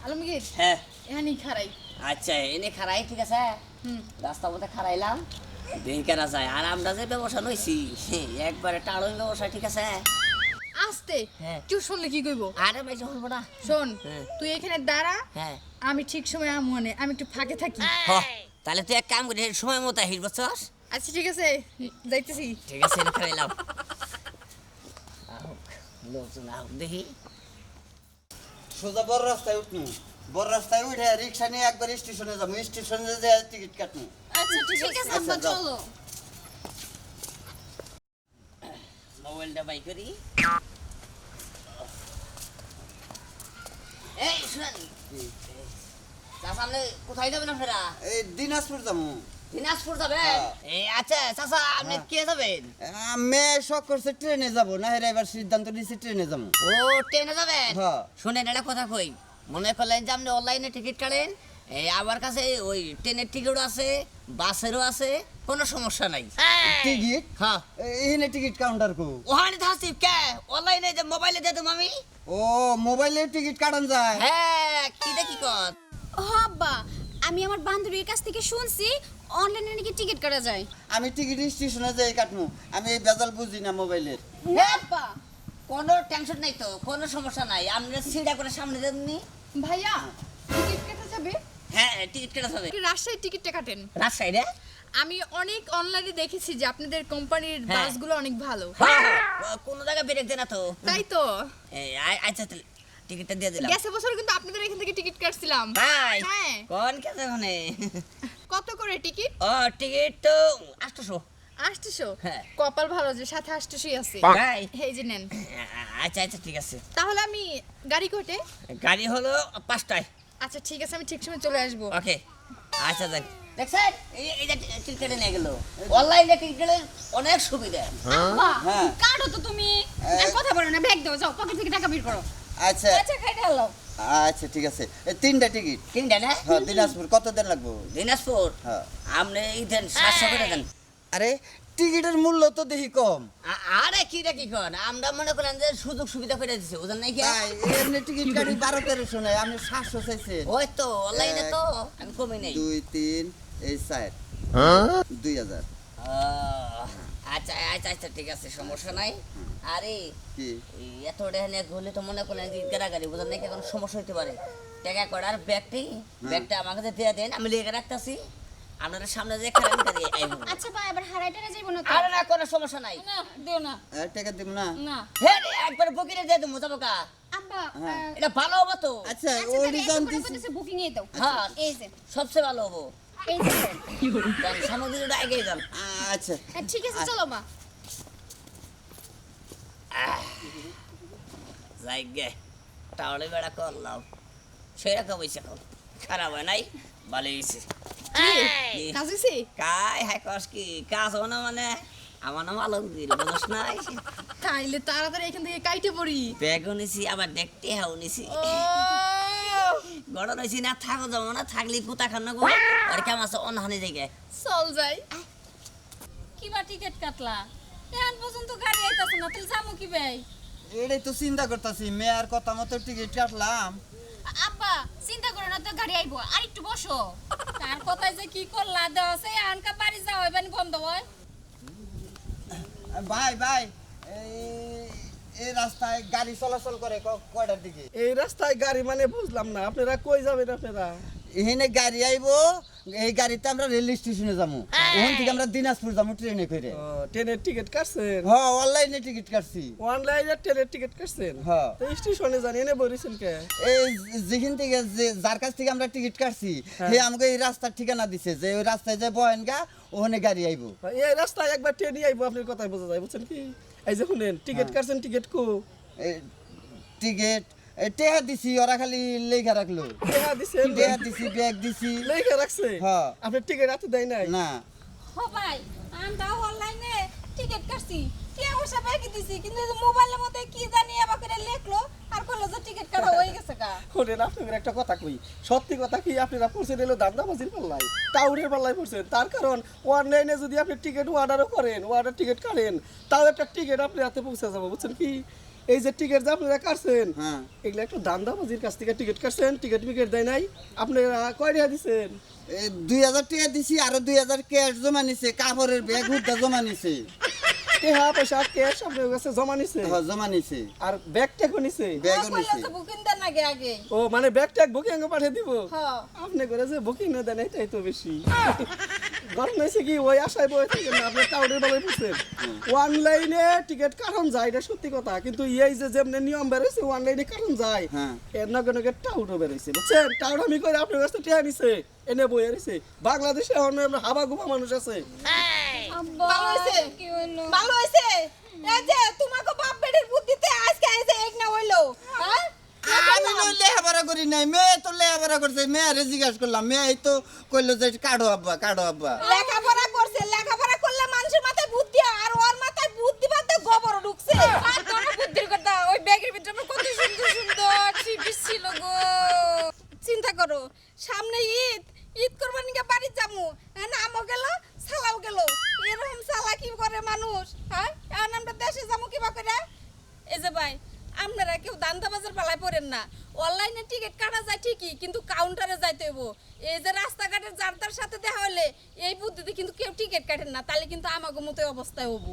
আলমগীর হ্যাঁ এখানেই খারাই। আচ্ছা এনে খারাই ঠিক আছে রাস্তার মধ্যে খারাইলাম দেখি কেনা যায় আর আমরা যে ব্যবসা লইছি একবারে টাড়ই ব্যবসা ঠিক আছে আস্তে হ্যাঁ। কেউ শুনলে কি কইব? আরে ভাই শুনবো না শোন হ্যাঁ। তুই এখানে দাঁড়া, হ্যাঁ আমি ঠিক সময় আমনে আমি একটু ফাঁকে থাকি। হ, তাহলে তুই এক কাম করি সময় মতো আহিস বুঝছস আচ্ছা ঠিক আছে, যাইতেছি। ঠিক আছে এনে খারাইলাম আহুক, লোকজন আহুক দেখি সোজা বড় রাস্তায় উঠনি, বড় রাস্তায় উঠে রিক্সা নিয়ে একবার স্টেশনে যাবো, স্টেশনে যে টিকিট কাটনি। আচ্ছা ঠিক আছে আম্মা, চলো। মোবাইলটা বাই করি এই শুনেন চাচা আপনি কোথায় যাবেন আপনারা এই দিনাজপুর যাবো। দিনাজপুর যাবেন হ্যাঁ। এই আচ্ছা চাচা আপনি হ্যাঁ। কে যাবেন মেয়ে শখ করছে ট্রেনে যাবো, না হেরা এবার সিদ্ধান্ত নিয়েছি ট্রেনে যাবো। ও ট্রেনে যাবেন হ্যাঁ। শুনেন একটা কথা কই মনে করলেন যে আপনি অনলাইনে টিকিট কাটেন এই আমার কাছে ওই ট্রেনের টিকিটও আছে বাসেরও আছে কোনো সমস্যা নাই টিকিট হ্যাঁ এখানে টিকিট কাউন্টার কো? ওখানে থাকছি কে অনলাইনে যে মোবাইলে দিয়ে দেবো আমি ও মোবাইলে টিকিট কাটান যায়? হ্যাঁ কি দেখি কর আব্বা, আমি আমার বান্ধবীর কাছ থেকে শুনছি অনলাইনে নাকি টিকিট কাটা যায়। আমি টিকিট স্টেশনে যাই কাটমু, আমি এই বেজাল বুঝি না মোবাইলের। না আব্বা, কোনো টেনশন নাই তো কোনো সমস্যা নাই আমরা সিধা করে সামনে দেননি ভাইয়া টিকিট কেটে যাবে? হ্যাঁ টিকিট কেটে হবে আপনি রাজশাহী টিকিটটা কাটেন। রাজশাহী রে আমি অনেক অনলাইনে দেখেছি যে আপনাদের কোম্পানির হ্যাঁ। বাসগুলো অনেক ভালো। কোনো জায়গায় ব্রেক দেয় না তো তাই তো এই, আচ্ছা তাহলে টিকিটটা দিয়ে দিলাম গেছে বছর কিন্তু আপনাদের এখান থেকে টিকিট কাটছিলাম। ভাই হ্যাঁ। কোন কেছে ওখানে কত করে টিকিট? ও টিকিট তো 800 800। হ্যাঁ। কপাল ভালো যে সাথে 800ই আছে। ভাই এই যে নেন। আচ্ছা আচ্ছা ঠিক আছে তাহলে আমি গাড়ি কোটে। গাড়ি হলো 5টায় আচ্ছা ঠিক আছে, আমি ঠিক সময় চলে আসবো। ওকে আচ্ছা দেখ দেখছেন এই যে টিকিট কেটে নিয়ে গেল অনলাইনে টিকিট কেটে অনেক সুবিধা আব্বা, হ্যাঁ। কাটো তো তুমি। আর কথা বলো না, ব্যাগ দাও, যাও পকেট থেকে টাকা বের করো। আচ্ছা আচ্ছা খাইতে হলো। আচ্ছা ঠিক আছে, এই 3টা টিকিট। কিনটা না হ্যাঁ দিনাজপুর কত দিন লাগবো? দিনাজপুর হ্যাঁ। আপনি এই দেন 700 করে দেন আরে টিকিটের মূল্য তো দেখি কম। আরে কি রে কি কন আমরা মনে করেন যে সুযোগ সুবিধা করে দিছে বুঝেন নাই কি তাই এমনি টিকিট কাটি 1200 নাই, আপনি 700 চাইছেন। ওই তো অনলাইনে তো আমি কমে নেই 2 3 এই 4 2000। আচ্ছা আচ্ছা আচ্ছা ঠিক আছে সমস্যা নাই আরে কি এই এত ডেনে গলি তো মনে করেন যে গাড়ি বুঝেন নাই কি কোনো সমস্যা হইতে পারে টাকা করার ব্যাগটা আমার কাছে দিয়ে দেন আমি লিখে রাখতাছি আপনারা সামনে যে খারাপ দিয়ে আইবো আচ্ছা ভাই, এবার হারাইটারে যাইবো না তো? আরে না কোনো সমস্যা নাই না, দিও না। টাকা দিব না? না। হে রে একবার বকিরে দিয়ে দেবো যাবো কা আব্বা, হ্যাঁ। এটা ভালো হবে তো আচ্ছা আচ্ছা ওই তাহলে রিজার্ভ এত করে দিছি। কইতেছে বুকিং এ দাও। হ্যাঁ এই যে, সবচেয়ে ভালো হবো এই যে দেন। কারণ সামগ্রীটা এগিয়ে যান আচ্ছা হ্যাঁ, ঠিক আছে চলো মা। যাই গে তাহলে বেড়া করলাম সেরকম হয়েছে খারাপ হয় নাই ভালো হয়েছে কাজ হইছে? কাই হাই কস কি কাজ হো না মানে আমার নাম আলমগীর বুঝছ নাই তাইলে তাড়াতাড়ি এখান থেকে কাইটে পড়ি। ব্যাগও নিছি আবার দেখতে হাও নিছি ও গড় রয়েছি না থাকো যাবো না থাকলে কুতা খান গো আর কেমন আছে অনহানি জায়গায় চল যাই। কিবা টিকিট কাটলা? এখন পর্যন্ত গাড়ি আইতাছে না, তাহলে যামু কি ভাই? এটাই তো চিন্তা করতেছি, মেয়ের কথা মতো টিকিট কাটলাম। আব্বা, চিন্তা করো না তো, গাড়ি আইবো। আর একটু বসো। তার কথাই যে কি করলা দেওয়া আছে, আনকা বাড়ি যাও এবারে বন্ধ হয়। ভাই ভাই এই রাস্তায় গাড়ি চলাচল করে কয়টার দিকে? এই রাস্তায় গাড়ি মানে বুঝলাম না, আপনারা কই যাবেন আপনারা? এখানে গাড়ি আইবো, এই গাড়িতে আমরা রেল স্টেশনে যাবো, ওখান থেকে আমরা দিনাজপুর যাবো ট্রেনে করে। ও, ট্রেনের টিকিট কাটছেন? হ্যাঁ অনলাইনে টিকিট কাটছি। অনলাইনে ট্রেনের টিকিট কাটছেন? হ্যাঁ। তো স্টেশনে জানি এনে বলেছেন কে? এই যেখান থেকে যার কাছ থেকে আমরা টিকিট কাটছি হ্যাঁ। সে আমাকে এই রাস্তার ঠিকানা দিছে যে ওই রাস্তায় যে বহেন গা ওখানে গাড়ি আইবো। এই রাস্তায় একবার ট্রেনই আইবো, আপনার কথাই বোঝা যায়, বুঝছেন কি? এই যে শুনেন, টিকিট কাটছেন, টিকিট কো? টিকিট টেহা দিছি, ওরা খালি লেখা রাখলো। টেহা দিছেন? টেহা দিছি, ব্যাগ দিছি। লেখা রাখছে? হ্যাঁ। আপনার টিকিট হাতে দেয় নাই? না ও ভাই, আমরা অনলাইনে টিকিট কাটছি, কি অবস্থা বাকি দিছি, কিন্তু মোবাইলের মধ্যে কি জানি আবার করে লিখলো আর কইলো যে টিকিট কাটা হয়ে গেছে গা। শুনেন, আপনাদের একটা কথা কই, সত্যি কথা কি, আপনারা পড়ছেন এলো দান্দাবাজির পাল্লাই, টাউনের পাল্লাই পড়ছেন। তার কারণ অনলাইনে যদি আপনি টিকিট অর্ডারও করেন, অর্ডার টিকিট কাটেন, তাও একটা টিকিট আপনার হাতে পৌঁছে যাবো, বুঝছেন কি? এই যে টিকিট যে আপনারা কাটছেন হ্যাঁ এগুলা একটু দান্দাবাজির কাছ থেকে টিকিট কাটছেন, টিকিট মিকেট দেয় নাই, আপনারা কয় টাকা দিচ্ছেন? এই 2000 টাকা দিছি, আরো 2000 ক্যাশ জমা নিছে, কাপড়ের ব্যাগ হুদ্দা জমা নিছে। টাকা পয়সা ক্যাশ আপনার কাছে জমা নিছে হ্যাঁ, জমা নিছে, আর ব্যাগ ট্যাগও নিছে? ব্যাগও নিছে। বুকিং দেন আগে আগে। ও মানে ব্যাগ ট্যাগ বুকিং পাঠিয়ে দিব? হ্যাঁ। আপনি করে যে বুকিং না দেন এটাই তো বেশি। গরম হয়েছে কি ওই আশায় বয়ে থাকেন না, আপনি টাউনের বেলায় বুঝছেন অনলাইনে টিকিট কারণ যায়, এটা সত্যি কথা, কিন্তু এই যে যেমনি নিয়ম বেরোইছে অনলাইনে কারণ যায় হ্যাঁ। এর নগে নগে টাউটও বেরোইছে, বুঝছেন? টাউট আমি করে আপনার কাছে টিয়া নিছে, এনে বয়ে রয়েছে। বাংলাদেশে এখন হাবা গুবা মানুষ আছে। ভালো হইছে কি হইলো? ভালো হইছে। এই যে তোমাকে বাপ বেটির বুদ্ধিতে আজকে এই যে এক না হইলো, হ্যাঁ? আমি তো লেখাপড়া করি নাই, মেয়ে তো লেখাপড়া করছে, মেয়েরে জিজ্ঞাসা করলাম, মেয়ে তো কইলো যে কাঢ়ো আব্বা, কাঢ়ো আব্বা। লেখাপড়া করছে, লেখাপড়া করলে মানুষের মাথায় বুদ্ধি হয়, আর ওর মাথায় বুদ্ধি বাদে গোবর ঢুকছে। আর কোন বুদ্ধির কথা, ওই ব্যাগের ভিতরে আমার কত সুন্দর সুন্দর টিপস ছিল গো। চিন্তা করো, সামনে ঈদ, ঈদ করবার নিকে বাড়ি যামু, হ্যাঁ আমও গেল সালাও গেল, এরকম সালা কি করে মানুষ, হ্যাঁ? এখন আমরা দেশে যামু কিবা করে? এই যে ভাই, আপনারা কেউ দান্দাবাজার পালায় পড়েন না। অনলাইনে টিকিট কাটা যায় ঠিকই, কিন্তু কাউন্টারে যাইতে হইব। এই যে রাস্তাঘাটের যার তার সাথে দেখা হলে এই বুদ্ধিতে কিন্তু কেউ টিকিট কাটেন না, তাহলে কিন্তু আমাকে মতো অবস্থায় হবো।